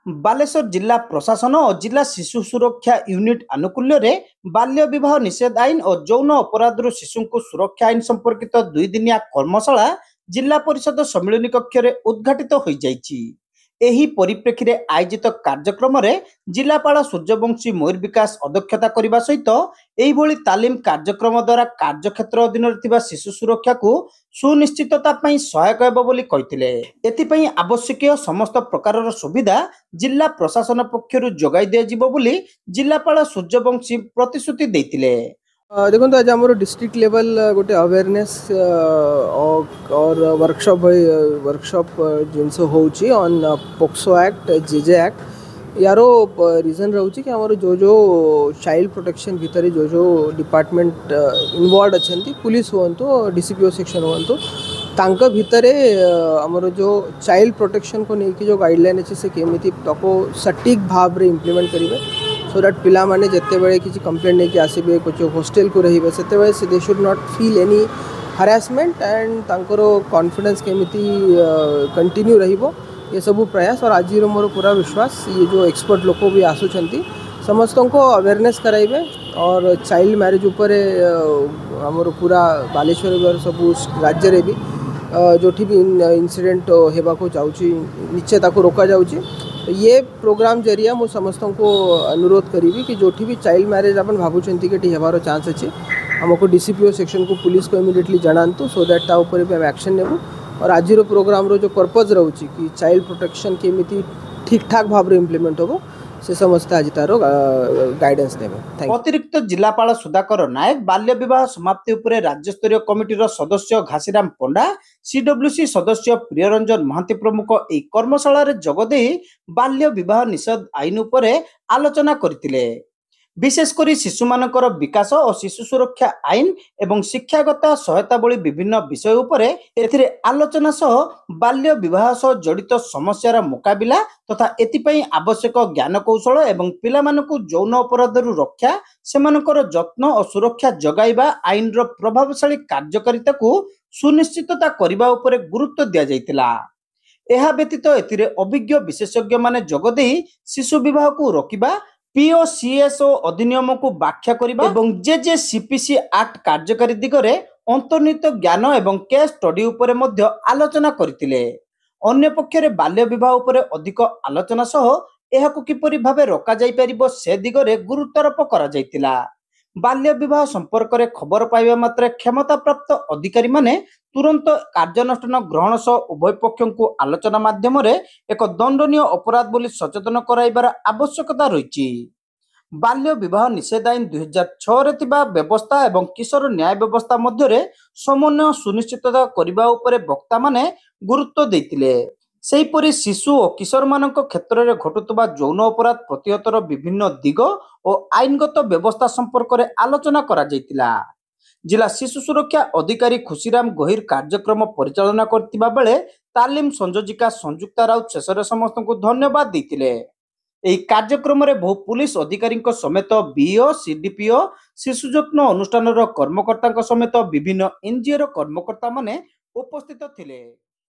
बालेश्वर जिला प्रशासन और जिला शिशु सुरक्षा यूनिट आनुकूल्य रे बाल्य विवाह निषेध आईन और यौन अपराध शिशु को सुरक्षा आईन संपर्कित 2 दिनिया कर्मशाला जिला परिषद सम्मिलन कक्ष रे उद्घाटित हो जाइछि। एही परिप्रेक्षी रे आयोजित कार्यक्रम रे जिलापाल सूर्यवंशी मयूर विकास अध्यक्षता करने सहित एही भली तालीम कार्यक्रम द्वारा कार्यक्षेत्र अधीन थिबा शिशु सुरक्षा को सुनिश्चितता पई सहायक हेबो बोली कहिथिले। एथिपई आवश्यक समस्त प्रकार सुविधा जिला प्रशासन पक्षरु जोगाई दिया जिवो बोली जिलापाल सूर्यवंशी प्रतिश्रुति दैथिले। देखो आज आम डिस्ट्रिक्ट लेवल गोटे अवेयरनेस और वर्कशॉप जिनस होची on POCSO act JJ act यारो रीजन रोचे कि आमर जो चाइल्ड प्रोटेक्शन भितर जो डिपार्टमेंट इन्वॉल्व अच्छा पुलिस हुंतु डीसीपीओ सेक्शन हुंतु तांका भितर आमर जो चाइल्ड प्रोटेक्शन को लेकिन जो गाइडलाइन अच्छे से केमिति ताको सटीक भाव रे इम्प्लीमेंट करेंगे सो दैट पिला माने जत्ते बेले किसी कंप्लेंट नहीं कि आसबे कुछ हॉस्टल को रहिबे सेते बेले they should not feel any harassment and तांकरो कॉन्फिडेंस केमिति कंटिन्यू रहिबो ये सब प्रयास। और आज मोर पूरा विश्वास ये जो एक्सपर्ट लोक भी आसुचंती समस्त को अवेयरनेस कराइबे और चाइल्ड मैरिज उपर आमर पूरा बालेश्वर सब राज्य रे भी जोठी भी इंसिडेंट हेबा को जाउची निश्चय ताको रोका जाउची। ये प्रोग्राम जरिया मु समस्त को अनुरोध करी कि जोठी भी चाइल्ड मैरिज अपन भावुंट कि हेबार चांस अच्छे हमको डीसीपीओ सेक्शन को पुलिस को इमिडिएटली जनातु सो दैट ता ऊपर भी हम एक्शन नेबु। और आज प्रोग्राम रो जो पर्पज रोची कि चाइल्ड प्रोटेक्शन केमिति ठीक ठाक भाव इम्प्लीमेंट होबो से समस्त आज तार गाइडेंस देबे। अतिरिक्त जिलापाल सुधाकर नायक बाल्य विवाह समाप्ति उपरे राज्य स्तरीय कमिटीर सदस्य घासीराम पंडा सीडब्ल्यूसी सदस्य प्रियरंजन महांती प्रमुख ए कर्मशाला रे जोगदे बाल्य विवाह निषेध आईन उपरे आलोचना करथिले। विशेषकर शिशु मानकर विकास और शिशु सुरक्षा आईन एवं शिक्षागत सहायता भली विभिन्न विषय उपरे एथिरे आलोचना सह बाल्य विवाह सह जड़ित समस्यार मुकाबिला तथा एथिपई आवश्यक ज्ञान कौशल एवं पिलामानकु यौन अपराधरु रक्षा सेमानकर जत्न और सुरक्षा जगाइबा आईन रो प्रभावशाली कार्यकारिता को सुनिश्चितता करबा उपरे गुरुत्व दिया जायतिला। एहा व्यतीत एथिरे अभिज्ञ विशेषज्ञ माने जोगदे शिशु विवाह को रोकिबा पीओसीएसओ अधिनियम को व्याख्या करबा एवं जेजेसीपीसी एक्ट कार्यकारी दिगरे अंतर्निहित ज्ञान एवं केस स्टडी उपरे मध्य आलोचना करथिले। अन्य पक्षरे बाल्य विवाह उपरे अधिक आलोचना सह एहाकु किपरि भाबे रोका जाय परिबो से दिगरे गुरुत्वारोप करा जायतिला। बाल्य विवाह संपर्क में खबर पाइबा मात्रे क्षमता प्राप्त अधिकारी माने तुरंत कार्यानुष्ठान ग्रहण सह उभय पक्षों को आलोचना माध्यम एक दंडनीय अपराध बोली सचेतन कराइबार आवश्यकता रही। बाल्य विवाह निषेध आईन 2006 रे थिबा व्यवस्था एवं किशोर न्याय व्यवस्था मध्य समन्वय सुनिश्चितता करबा उपरे वक्ता माने गुरुत्व दैतिले। सेहीपरि शिशु और किशोर मानक क्षेत्र में घटुवा यौन अपराध प्रतिहतर विभिन्न दिग और आईनगत व्यवस्था संपर्क में आलोचना करा जायतिला। जिला शिशु सुरक्षा अधिकारी खुशीराम गहिर कार्यक्रम परिचालना करथिबा बेले तालीम संयोजिका संयुक्ता राउत शेषरे समस्त को धन्यवाद देथिले। एही कार्यक्रम में बहु पुलिस अधिकारी समेत बीओ सीडीपीओ शिशु जत्न अनुष्ठान कर्मकर्ता समेत विभिन्न एनजीओ कर्मकर्ता माने उपस्थित थिले।